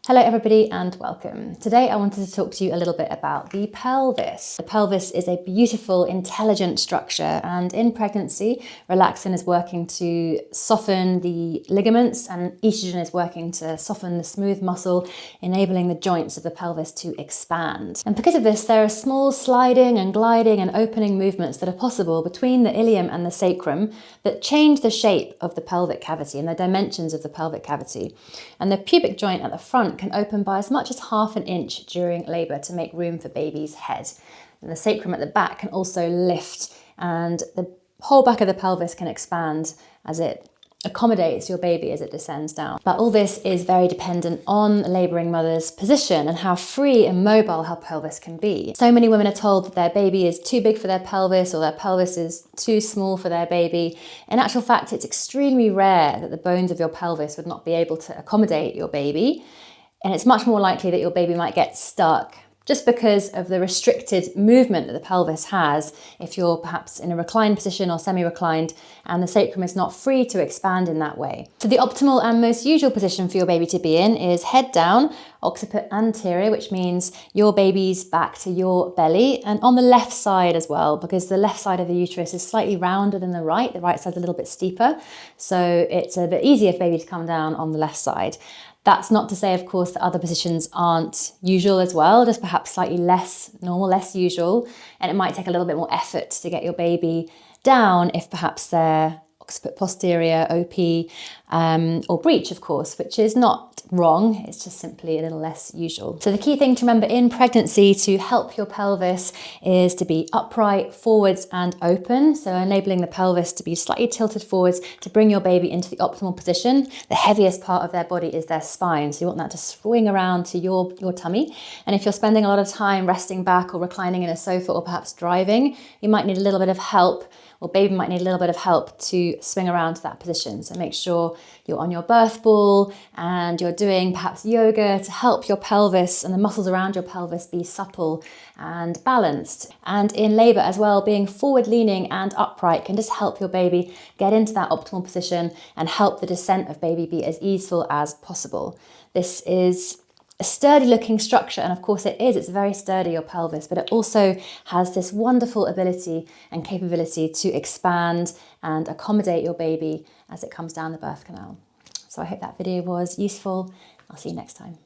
Hello everybody and welcome. Today I wanted to talk to you a little bit about the pelvis. The pelvis is a beautiful, intelligent structure, and in pregnancy, relaxin is working to soften the ligaments and estrogen is working to soften the smooth muscle, enabling the joints of the pelvis to expand. And because of this, there are small sliding and gliding and opening movements that are possible between the ilium and the sacrum that change the shape of the pelvic cavity and the dimensions of the pelvic cavity. And the pubic joint at the front can open by as much as ½ an inch during labour to make room for baby's head. And the sacrum at the back can also lift, and the whole back of the pelvis can expand as it accommodates your baby as it descends down. But all this is very dependent on the labouring mother's position and how free and mobile her pelvis can be. So many women are told that their baby is too big for their pelvis or their pelvis is too small for their baby. In actual fact, it's extremely rare that the bones of your pelvis would not be able to accommodate your baby. And it's much more likely that your baby might get stuck just because of the restricted movement that the pelvis has if you're perhaps in a reclined position or semi-reclined and the sacrum is not free to expand in that way. So the optimal and most usual position for your baby to be in is head down, occiput anterior, which means your baby's back to your belly, and on the left side as well, because the left side of the uterus is slightly rounder than the right side's a little bit steeper, so it's a bit easier for baby to come down on the left side. That's not to say, of course, that other positions aren't usual as well, just perhaps slightly less normal, less usual, and it might take a little bit more effort to get your baby down if perhaps they're occiput posterior, OP, or breech, of course, which is not wrong, it's just simply a little less usual. So the key thing to remember in pregnancy to help your pelvis is to be upright, forwards and open, so enabling the pelvis to be slightly tilted forwards to bring your baby into the optimal position. The heaviest part of their body is their spine, so you want that to swing around to your tummy. And if you're spending a lot of time resting back or reclining in a sofa or perhaps driving, you might need a little bit of help, or baby might need a little bit of help to swing around to that position. So make sure you're on your birth ball and you're doing perhaps yoga to help your pelvis and the muscles around your pelvis be supple and balanced. And in labour as well, being forward leaning and upright can just help your baby get into that optimal position and help the descent of baby be as easeful as possible. This is a sturdy looking structure, and of course it is, it's very sturdy, your pelvis, but it also has this wonderful ability and capability to expand and accommodate your baby as it comes down the birth canal. So I hope that video was useful. I'll see you next time.